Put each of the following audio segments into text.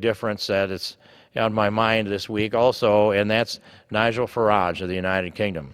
difference that is on my mind this week also, and that's Nigel Farage of the United Kingdom.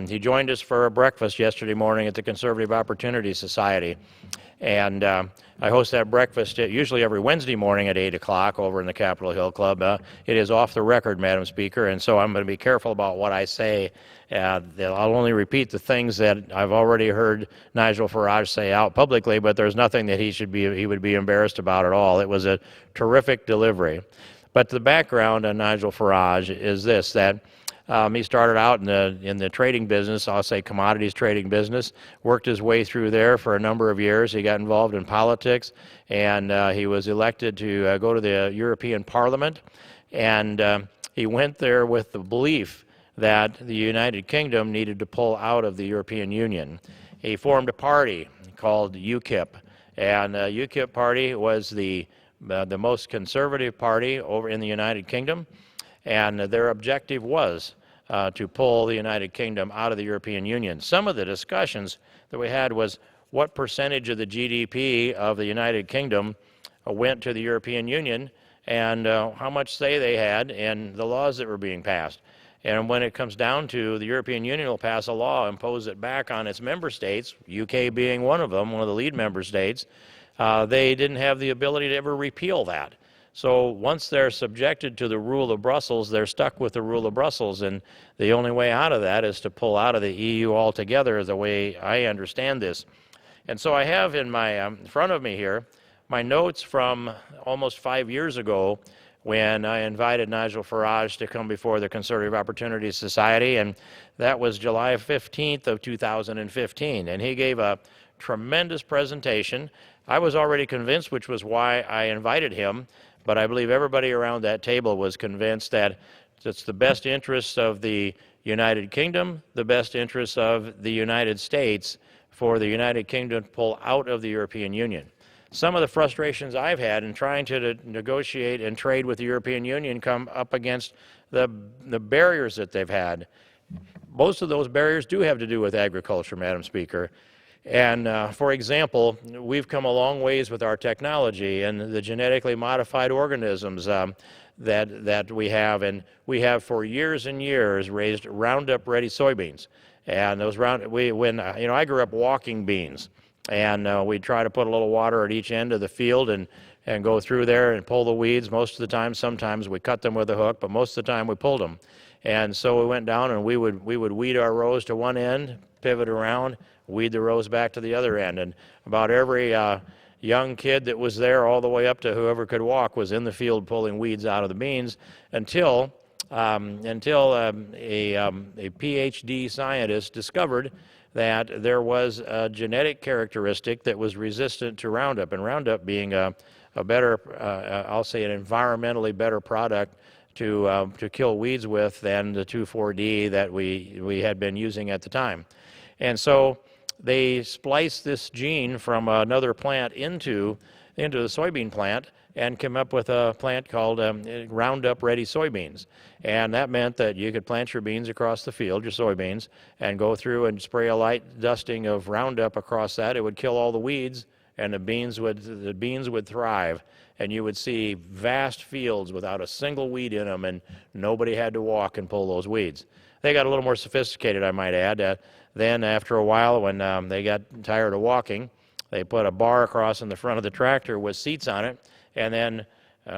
He joined us for a breakfast yesterday morning at the Conservative Opportunity Society, and I host that breakfast usually every Wednesday morning at 8 o'clock over in the Capitol Hill Club. It is off the record, Madam Speaker, and so I'm going to be careful about what I say. I'll only repeat the things that I've already heard Nigel Farage say out publicly, but there's nothing that he would be embarrassed about at all. It was a terrific delivery. But the background on Nigel Farage is this, that he started out in the trading business, I'll say commodities trading business, worked his way through there for a number of years. He got involved in politics, and he was elected to go to the European Parliament, and he went there with the belief that the United Kingdom needed to pull out of the European Union. He formed a party called UKIP, and the UKIP party was the most conservative party over in the United Kingdom, and their objective was to pull the United Kingdom out of the European Union. Some of the discussions that we had was what percentage of the GDP of the United Kingdom went to the European Union, and how much say they had in the laws that were being passed. And when it comes down to the European Union will pass a law, impose it back on its member states, UK being one of them, one of the lead member states, they didn't have the ability to ever repeal that. So once they're subjected to the rule of Brussels, they're stuck with the rule of Brussels, and the only way out of that is to pull out of the EU altogether, the way I understand this. And so I have in my front of me here my notes from almost 5 years ago when I invited Nigel Farage to come before the Conservative Opportunity Society, and that was July 15th of 2015, and he gave a tremendous presentation. I was already convinced, which was why I invited him, but I believe everybody around that table was convinced that it's the best interests of the United Kingdom, the best interests of the United States for the United Kingdom to pull out of the European Union. Some of the frustrations I've had in trying to negotiate and trade with the European Union come up against the barriers that they've had. Most of those barriers do have to do with agriculture, Madam Speaker. And for example, we've come a long ways with our technology and the genetically modified organisms that we have, and we have for years and years raised Roundup-ready soybeans. And those I grew up walking beans, and we'd try to put a little water at each end of the field and go through there and pull the weeds. Most of the time, sometimes we cut them with a hook, but most of the time we pulled them. And so we went down and we would weed our rows to one end, pivot around, weed the rows back to the other end. And about every young kid that was there, all the way up to whoever could walk, was in the field pulling weeds out of the beans until a PhD scientist discovered that there was a genetic characteristic that was resistant to Roundup, and Roundup being a better, I'll say an environmentally better product to kill weeds with than the 2,4-D that we had been using at the time. And so they spliced this gene from another plant into the soybean plant and came up with a plant called Roundup-ready soybeans. And that meant that you could plant your beans across the field, your soybeans, and go through and spray a light dusting of Roundup across that. It would kill all the weeds, and the beans would thrive. And you would see vast fields without a single weed in them, and nobody had to walk and pull those weeds. They got a little more sophisticated, I might add. Then after a while, when they got tired of walking, they put a bar across in the front of the tractor with seats on it, and then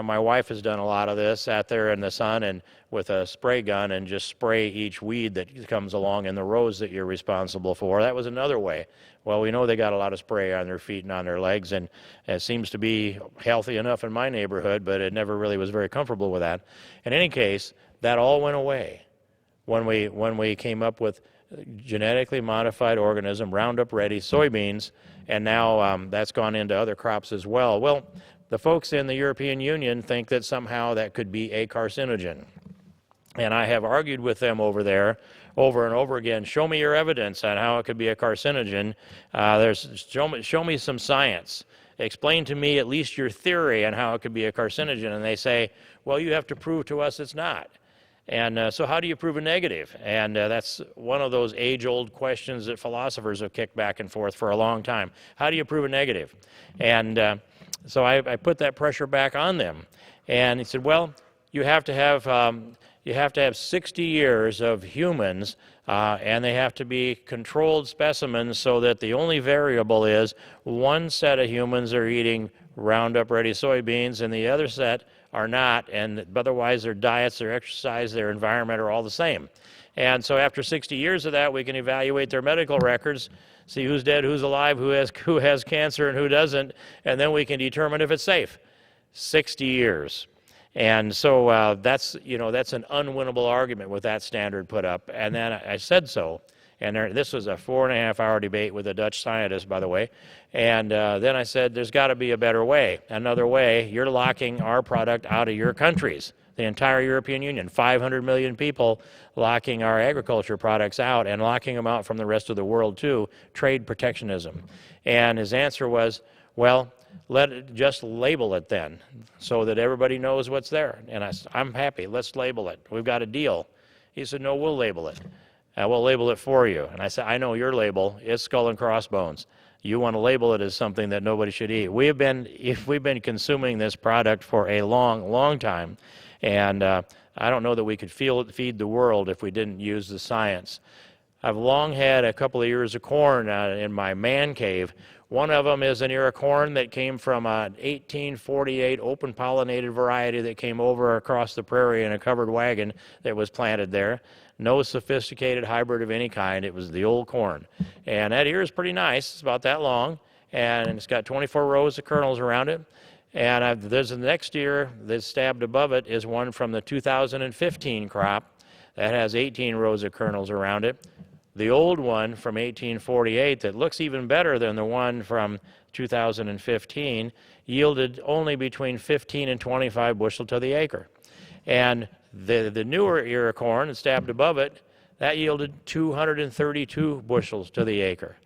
my wife has done a lot of this, sat there in the sun and with a spray gun and just spray each weed that comes along in the rows that you're responsible for. That was another way. Well, we know they got a lot of spray on their feet and on their legs, and it seems to be healthy enough in my neighborhood, but it never really was very comfortable with that. In any case, that all went away when we came up with genetically modified organism, Roundup-ready soybeans, and now that's gone into other crops as well. Well, the folks in the European Union think that somehow that could be a carcinogen. And I have argued with them over there over and over again, show me your evidence on how it could be a carcinogen. Show me some science. Explain to me at least your theory on how it could be a carcinogen. And they say, well, you have to prove to us it's not. And so how do you prove a negative? And that's one of those age-old questions that philosophers have kicked back and forth for a long time. How do you prove a negative? And so I put that pressure back on them. And he said, well, you have to have 60 years of humans, and they have to be controlled specimens so that the only variable is one set of humans are eating Roundup Ready soybeans and the other set are not, and otherwise their diets, their exercise, their environment are all the same. And so after 60 years of that, we can evaluate their medical records, see who's dead, who's alive, who has cancer, and who doesn't, and then we can determine if it's safe. 60 years. And so that's an unwinnable argument with that standard put up. And then I said so. And this was a 4.5-hour debate with a Dutch scientist, by the way. And then I said, there's got to be a better way. Another way, you're locking our product out of your countries, the entire European Union, 500 million people locking our agriculture products out and locking them out from the rest of the world too, trade protectionism. And his answer was, well, just label it then so that everybody knows what's there. And I'm happy, let's label it. We've got a deal. He said, no, we'll label it. We'll label it for you. And I said, I know your label, it's skull and crossbones. You want to label it as something that nobody should eat. We've been consuming this product for a long, long time. And I don't know that we could feed the world if we didn't use the science. I've long had a couple of ears of corn in my man cave. One of them is an ear of corn that came from an 1848 open pollinated variety that came over across the prairie in a covered wagon that was planted there. No sophisticated hybrid of any kind. It was the old corn. And that ear is pretty nice. It's about that long. And it's got 24 rows of kernels around it. And there's the next ear that's stabbed above it is one from the 2015 crop that has 18 rows of kernels around it. The old one from 1848 that looks even better than the one from 2015 yielded only between 15 and 25 bushel to the acre. And the newer ear of corn that's stabbed above it, that yielded 232 bushels to the acre.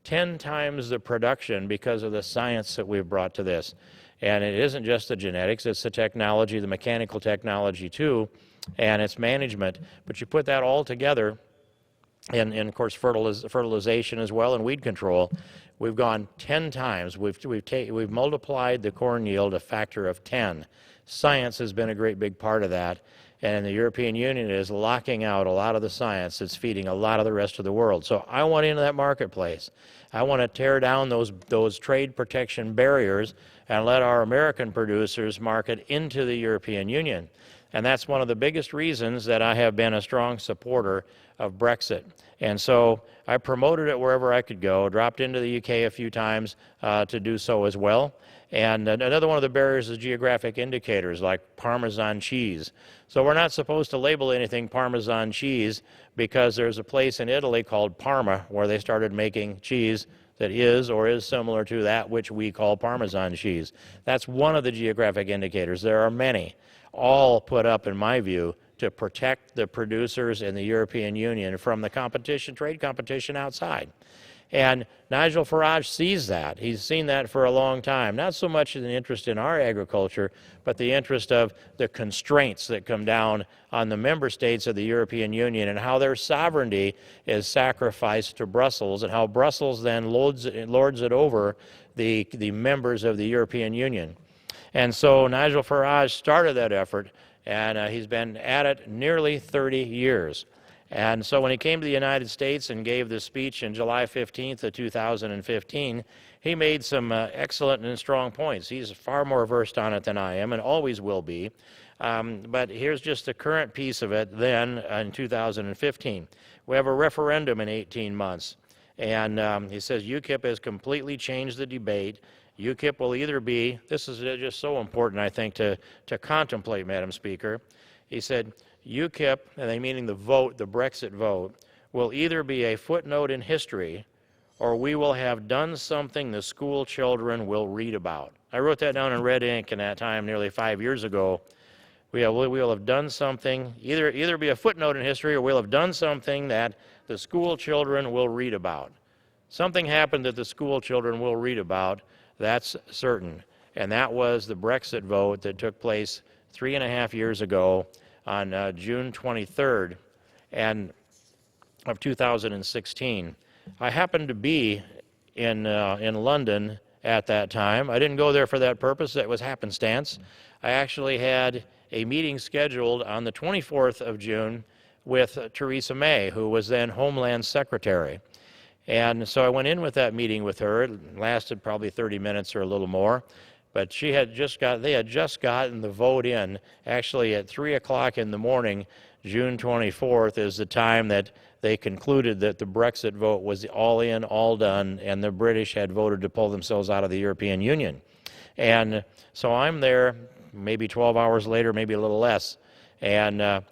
10 times the production because of the science that we've brought to this. And it isn't just the genetics, it's the technology, the mechanical technology too, and it's management. But you put that all together, and of course fertilization as well and weed control, we've gone 10 times. We've multiplied the corn yield a factor of 10. Science has been a great big part of that, and the European Union is locking out a lot of the science that's feeding a lot of the rest of the world. So I want into that marketplace. I want to tear down those trade protection barriers and let our American producers market into the European Union. And that's one of the biggest reasons that I have been a strong supporter of Brexit. And so I promoted it wherever I could go, dropped into the UK a few times to do so as well. And another one of the barriers is geographic indicators like Parmesan cheese. So we're not supposed to label anything Parmesan cheese because there's a place in Italy called Parma where they started making cheese that is or is similar to that which we call Parmesan cheese. That's one of the geographic indicators. There are many, all put up, in my view, to protect the producers in the European Union from the competition, trade competition outside. And Nigel Farage sees that. He's seen that for a long time. Not so much an interest in our agriculture, but the interest of the constraints that come down on the member states of the European Union and how their sovereignty is sacrificed to Brussels and how Brussels then lords it over the members of the European Union. And so Nigel Farage started that effort, and he's been at it nearly 30 years. And so when he came to the United States and gave this speech on July 15th of 2015, he made some excellent and strong points. He's far more versed on it than I am and always will be. But here's just the current piece of it then in 2015. We have a referendum in 18 months. And he says UKIP has completely changed the debate. UKIP will either be, this is just so important, I think, to contemplate, Madam Speaker. He said, UKIP, and they meaning the vote, the Brexit vote, will either be a footnote in history or we will have done something the school children will read about. I wrote that down in red ink in that time nearly 5 years ago. We will have done something, either be a footnote in history or we'll have done something that the school children will read about. Something happened that the school children will read about, that's certain. And that was the Brexit vote that took place 3.5 years ago on June 23rd of 2016. I happened to be in London at that time. I didn't go there for that purpose. That was happenstance. I actually had a meeting scheduled on the 24th of June with Theresa May, who was then Homeland Secretary. And so I went in with that meeting with her. It lasted probably 30 minutes or a little more. But they had just gotten the vote in. Actually, at 3 o'clock in the morning, June 24th, is the time that they concluded that the Brexit vote was all in, all done, and the British had voted to pull themselves out of the European Union. And so I'm there maybe 12 hours later, maybe a little less. And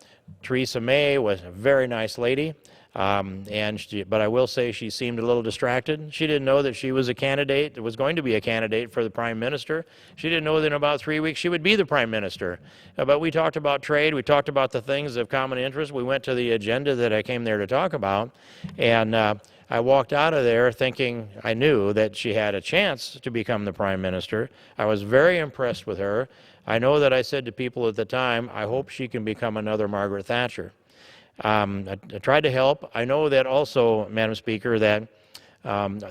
Theresa May was a very nice lady. But I will say she seemed a little distracted. She didn't know that she was a candidate, was going to be a candidate for the prime minister. She didn't know that in about 3 weeks she would be the prime minister. But we talked about trade. We talked about the things of common interest. We went to the agenda that I came there to talk about. And I walked out of there thinking I knew that she had a chance to become the prime minister. I was very impressed with her. I know that I said to people at the time, I hope she can become another Margaret Thatcher. I tried to help. I know that also, Madam Speaker, that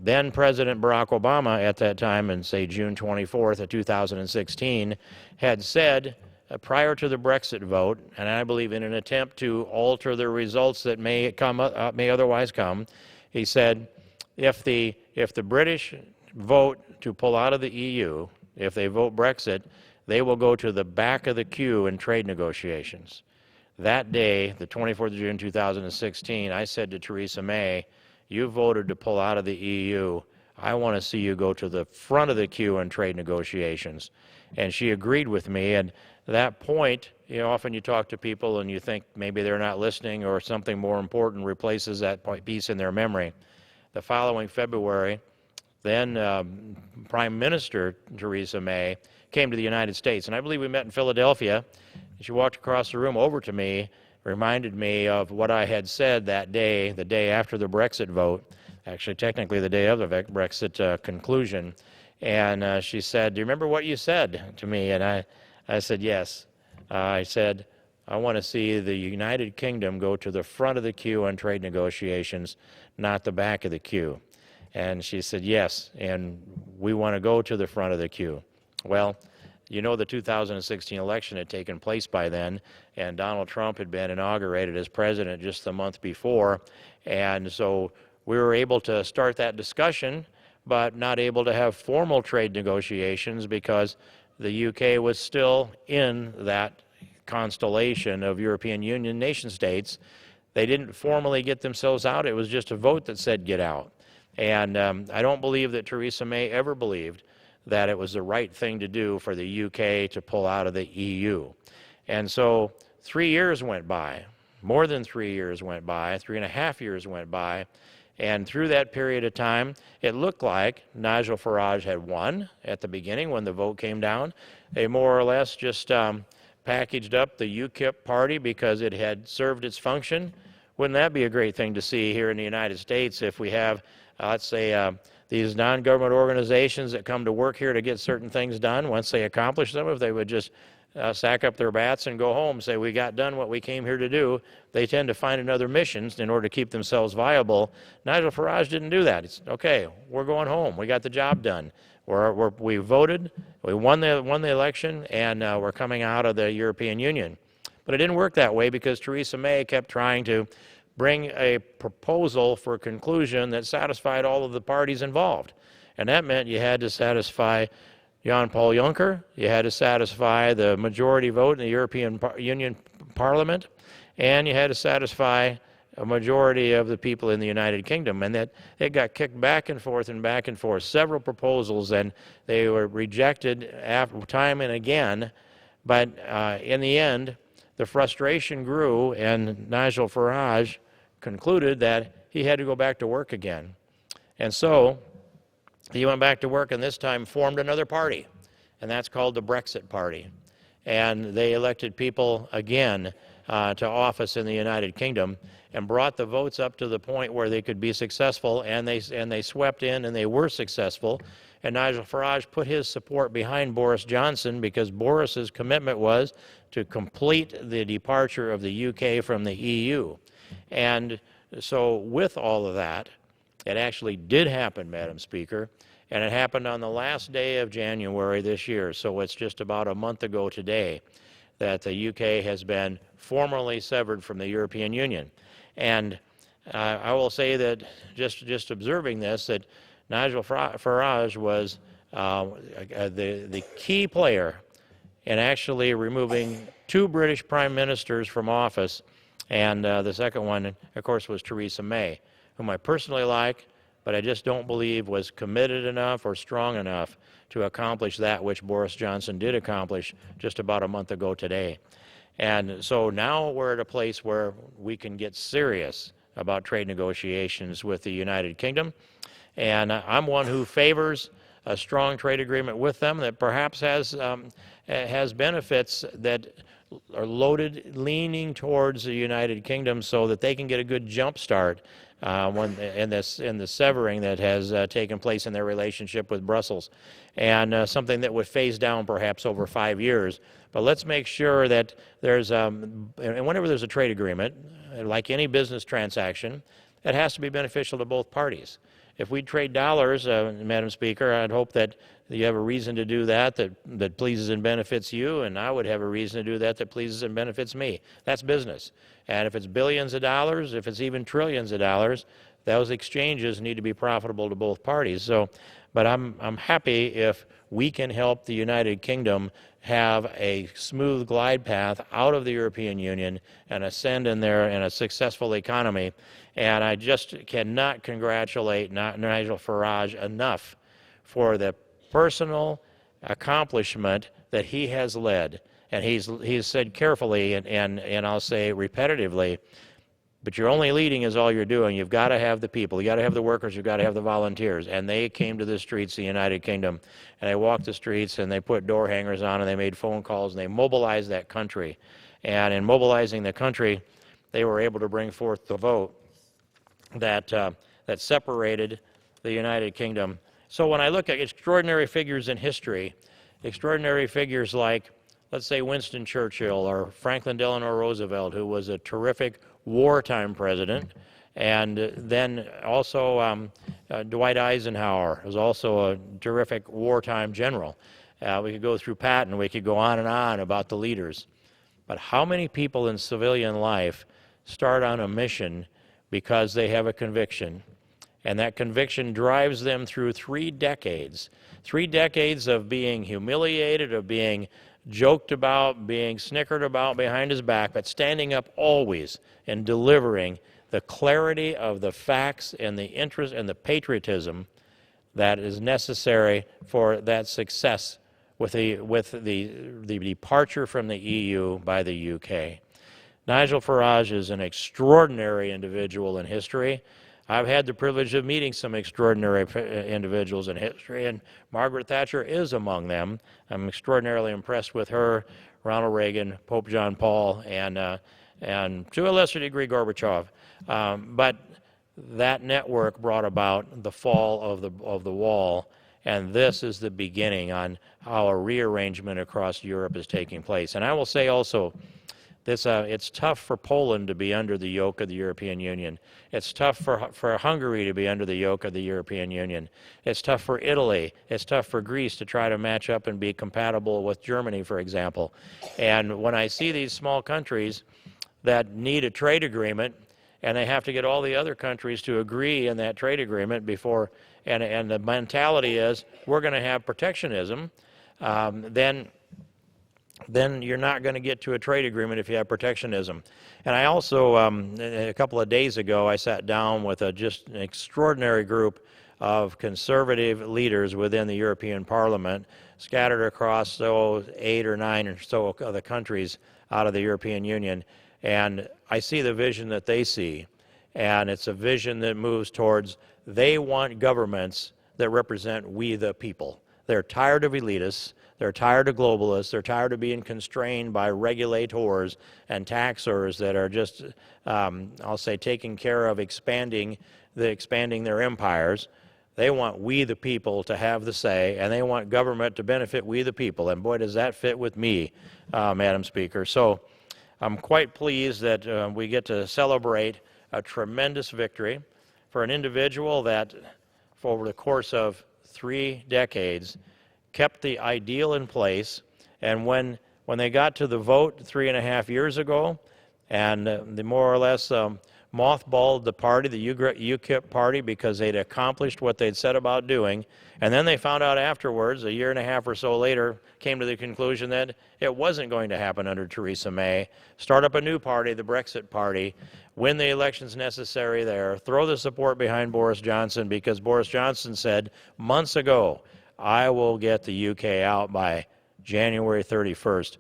then President Barack Obama at that time, in say June 24th of 2016, had said prior to the Brexit vote, and I believe in an attempt to alter the results that may otherwise come, he said, if the British vote to pull out of the EU, if they vote Brexit, they will go to the back of the queue in trade negotiations. That day, the 24th of June 2016, I said to Theresa May, you voted to pull out of the EU. I want to see you go to the front of the queue in trade negotiations. And she agreed with me. And at that point, often you talk to people and you think maybe they're not listening or something more important replaces that piece in their memory. The following February, then Prime Minister Theresa May came to the United States. And I believe we met in Philadelphia. She walked across the room over to me, reminded me of what I had said that day, the day after the Brexit vote, actually technically the day of the Brexit conclusion. And she said, do you remember what you said to me? And I said, yes. I said, I want to see the United Kingdom go to the front of the queue on trade negotiations, not the back of the queue. And she said, yes, and we want to go to the front of the queue. Well, you know, the 2016 election had taken place by then, and Donald Trump had been inaugurated as president just the month before. And so we were able to start that discussion, but not able to have formal trade negotiations because the UK was still in that constellation of European Union nation states. They didn't formally get themselves out. It was just a vote that said get out. And I don't believe that Theresa May ever believed that it was the right thing to do for the UK to pull out of the EU. And so 3 years went by, more than 3 years went by, 3.5 years went by, and through that period of time, it looked like Nigel Farage had won at the beginning when the vote came down. They more or less just packaged up the UKIP party because it had served its function. Wouldn't that be a great thing to see here in the United States if we have, let's say, these non-government organizations that come to work here to get certain things done, once they accomplish them, if they would just sack up their bats and go home, say we got done what we came here to do, they tend to find another mission in order to keep themselves viable. Nigel Farage didn't do that. It's, okay, we're going home. We got the job done. We voted, we won the election, and we're coming out of the European Union. But it didn't work that way because Theresa May kept trying to bring a proposal for a conclusion that satisfied all of the parties involved. And that meant you had to satisfy Jan-Paul Juncker, you had to satisfy the majority vote in the European Union Parliament, and you had to satisfy a majority of the people in the United Kingdom. And that it got kicked back and forth, several proposals, and they were rejected time and again. But in the end, the frustration grew, and Nigel Farage concluded that he had to go back to work again. And so he went back to work and this time formed another party, and that's called the Brexit Party. And they elected people again to office in the United Kingdom and brought the votes up to the point where they could be successful, and they swept in and they were successful. And Nigel Farage put his support behind Boris Johnson because Boris's commitment was to complete the departure of the UK from the EU. And so with all of that, it actually did happen, Madam Speaker, And it happened on the last day of January this year, so it's just about a month ago today that the UK has been formally severed from the European Union. And I will say that just observing this, that Nigel Farage was the key player in actually removing 2 British prime ministers from office, and the second one, of course, was Theresa May, whom I personally like, but I just don't believe was committed enough or strong enough to accomplish that which Boris Johnson did accomplish just about a month ago today. And so now we're at a place where we can get serious about trade negotiations with the United Kingdom, and I'm one who favors a strong trade agreement with them that perhaps has benefits that are loaded, leaning towards the United Kingdom, so that they can get a good jump start in the severing that has taken place in their relationship with Brussels, and something that would phase down perhaps over 5 years. But let's make sure that there's, and whenever there's a trade agreement, like any business transaction, it has to be beneficial to both parties. If we trade dollars, Madam Speaker, I'd hope that you have a reason to do that pleases and benefits you, and I would have a reason to do that pleases and benefits me. That's business. And if it's billions of dollars, if it's even trillions of dollars, those exchanges need to be profitable to both parties. So, but I'm happy if we can help the United Kingdom have a smooth glide path out of the European Union and ascend in a successful economy. And I just cannot congratulate Nigel Farage enough for the personal accomplishment that he has led. And he's said carefully and I'll say repetitively, but you're only leading is all you're doing. You've got to have the people. You've got to have the workers. You've got to have the volunteers. And they came to the streets of the United Kingdom, and they walked the streets, and they put door hangers on, and they made phone calls, and they mobilized that country. And in mobilizing the country, they were able to bring forth the vote that separated the United Kingdom. So when I look at extraordinary figures in history, extraordinary figures like, let's say, Winston Churchill or Franklin Delano Roosevelt, who was a terrific wartime president, and then also Dwight Eisenhower was also a terrific wartime general. We could go through Patton, we could go on and on about the leaders. But how many people in civilian life start on a mission because they have a conviction, and that conviction drives them through 3 decades of being humiliated, of being joked about, being snickered about behind his back, but standing up always and delivering the clarity of the facts and the interest and the patriotism that is necessary for that success with the departure from the EU by the UK. Nigel Farage is an extraordinary individual in history. I've had the privilege of meeting some extraordinary individuals in history, and Margaret Thatcher is among them. I'm extraordinarily impressed with her, Ronald Reagan, Pope John Paul, and to a lesser degree Gorbachev. But that network brought about the fall of the wall, and this is the beginning on how a rearrangement across Europe is taking place. And I will say also, it's tough for Poland to be under the yoke of the European Union. It's tough for Hungary to be under the yoke of the European Union. It's tough for Italy. It's tough for Greece to try to match up and be compatible with Germany, for example. And when I see these small countries that need a trade agreement, and they have to get all the other countries to agree in that trade agreement before, and the mentality is, we're going to have protectionism, then you're not going to get to a trade agreement if you have protectionism. And I also, a couple of days ago, I sat down with just an extraordinary group of conservative leaders within the European Parliament, scattered across 8 or 9 or so of the countries out of the European Union. And I see the vision that they see, and it's a vision that moves towards, they want governments that represent we the people. They're tired of elitists. They're tired of globalists. They're tired of being constrained by regulators and taxers that are just, I'll say, taking care of expanding their empires. They want we the people to have the say, and they want government to benefit we the people. And boy, does that fit with me, Madam Speaker. So I'm quite pleased that we get to celebrate a tremendous victory for an individual that, for over the course of 3 decades, kept the ideal in place, and when they got to the vote 3.5 years ago, and they more or less mothballed the party, the UKIP party, because they'd accomplished what they'd set about doing, and then they found out afterwards, a year and a half or so later, came to the conclusion that it wasn't going to happen under Theresa May, start up a new party, the Brexit party, win the elections necessary there, throw the support behind Boris Johnson, because Boris Johnson said months ago, I will get the UK out by January 31st.